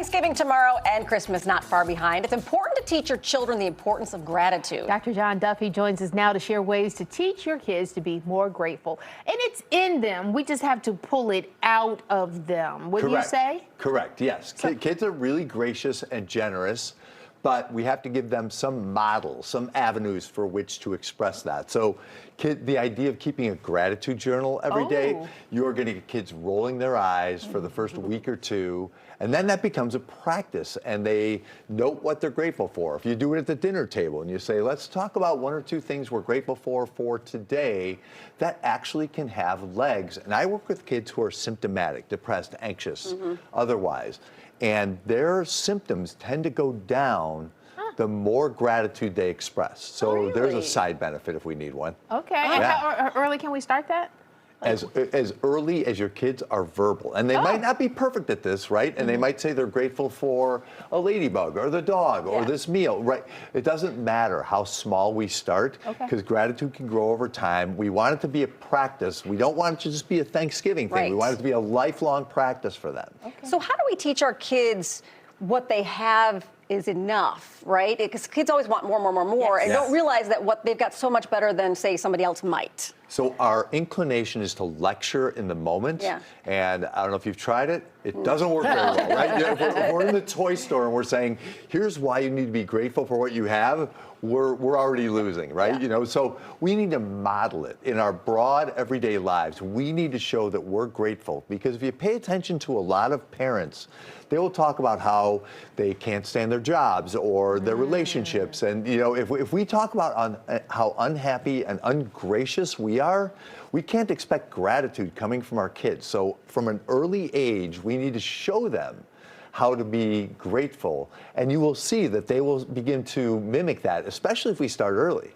Thanksgiving tomorrow and Christmas not far behind. It's important to teach your children the importance of gratitude. Dr. John Duffy joins us now to share ways to teach your kids to be more grateful. And it's in them. We just have to pull it out of them. Wouldn't you say? Correct, yes. Kids are really gracious and generous, but we have to give them some models, some avenues for which to express that. So the idea of keeping a gratitude journal every day, you're going to get kids rolling their eyes for the first week or two, and then that becomes a practice, and they note what they're grateful for. If you do it at the dinner table and you say, let's talk about one or two things we're grateful for today, that actually can have legs. And I work with kids who are symptomatic, depressed, anxious, otherwise. And their symptoms tend to go down the more gratitude they express. So there's a side benefit if we need one. Okay. And how early can we start that? As early as your kids are verbal. And they might not be perfect at this, right? And they might say they're grateful for a ladybug or the dog or this meal, right? It doesn't matter how small we start because gratitude can grow over time. We want it to be a practice. We don't want it to just be a Thanksgiving thing. We want it to be a lifelong practice for them. So how do we teach our kids what they have is enough, right? Because kids always want more, and don't realize that what they've got so much better than, say, somebody else might. So our inclination is to lecture in the moment, and I don't know if you've tried it, it doesn't work very well, right? If we're in the toy store and we're saying, here's why you need to be grateful for what you have, we're already losing, right? You know, so we need to model it in our broad everyday lives. We need to show that we're grateful, because if you pay attention to a lot of parents, they will talk about how they can't stand their jobs or their relationships. And, you know, if we talk about how unhappy and ungracious we are, we can't expect gratitude coming from our kids. So from an early age, we need to show them how to be grateful, and you will see that they will begin to mimic that, especially if we start early.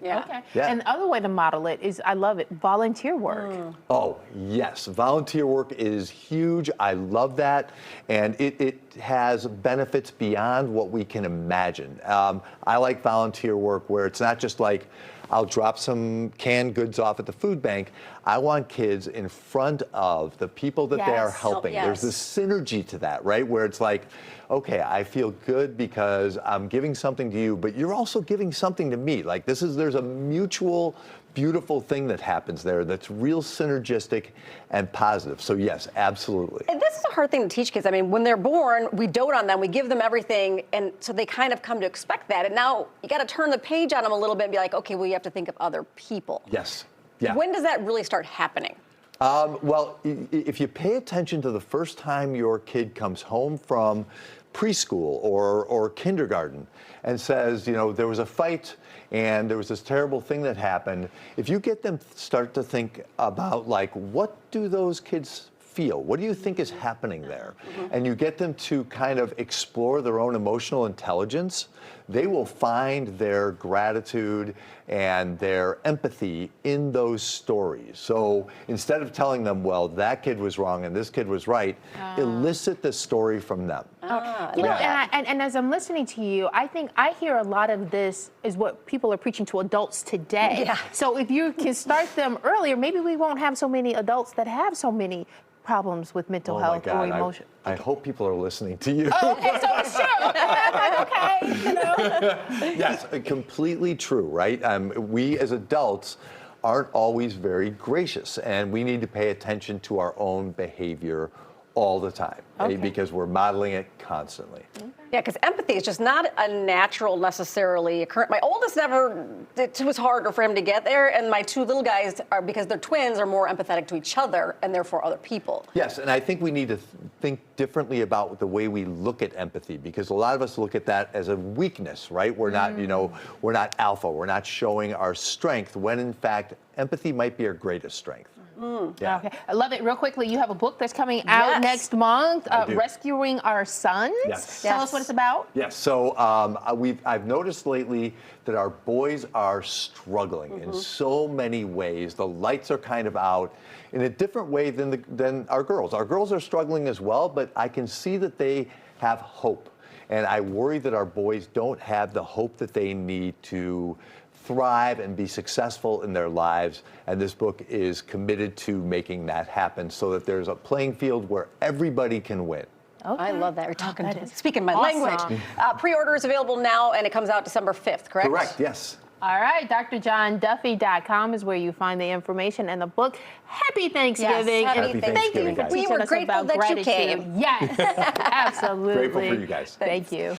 And the other way to model it is, I love it, volunteer work. Oh, yes. Volunteer work is huge. I love that. And it has benefits beyond what we can imagine. I like volunteer work where it's not just like, I'll drop some canned goods off at the food bank. I want kids in front of the people that they are helping. There's this synergy to that, right? Where it's like, okay, I feel good because I'm giving something to you, but you're also giving something to me. Like there's a mutual, beautiful thing that happens there that's real synergistic and positive. So yes, absolutely. And this is a hard thing to teach kids. I mean, when they're born, we dote on them, we give them everything, and so they kind of come to expect that. And now you got to turn the page on them a little bit and be like, okay, well, you have to think of other people. Yes. Yeah. When does that really start happening? Well, if you pay attention to the first time your kid comes home from preschool or kindergarten and says, you know, there was a fight and there was this terrible thing that happened, if you get them start to think about, like, what do those kids feel? What do you think is happening there? And you get them to kind of explore their own emotional intelligence, they will find their gratitude and their empathy in those stories. So instead of telling them, well, that kid was wrong and this kid was right, elicit the story from them. You know, and as I'm listening to you, I think I hear a lot of this is what people are preaching to adults today. So if you can start them earlier, maybe we won't have so many adults that have so many problems with mental health or emotion. I hope people are listening to you. Oh, okay, so it's true. Okay, you know. Yes, completely true, right? We as adults aren't always very gracious, and we need to pay attention to our own behavior all the time, because we're modeling it constantly. Yeah, because empathy is just not a natural necessarily occurrence. My oldest it was harder for him to get there, and my two little guys are, because they're twins, are more empathetic to each other and therefore other people. Yes, and I think we need to think differently about the way we look at empathy, because a lot of us look at that as a weakness, right? We're not, you know, we're not alpha, we're not showing our strength, when in fact, empathy might be our greatest strength. Okay, I love it. Real quickly, you have a book that's coming out next month, Rescuing Our Sons. Tell us what it's about. Yes, so I've noticed lately that our boys are struggling in so many ways. The lights are kind of out in a different way than our girls. Our girls are struggling as well, but I can see that they have hope. And I worry that our boys don't have the hope that they need to thrive and be successful in their lives. And this book is committed to making that happen so that there's a playing field where everybody can win. Okay. I love that. You're talking that to is speaking my awesome. language. Pre-order is available now, and it comes out December 5th, correct? Correct, yes. All right, drjohnduffy.com is where you find the information and the book. Happy Thanksgiving. Yes, happy and Thanksgiving, thank you for guys. We teaching were us grateful about that you gratitude. came. Yes, absolutely. Grateful for you guys. Thank you.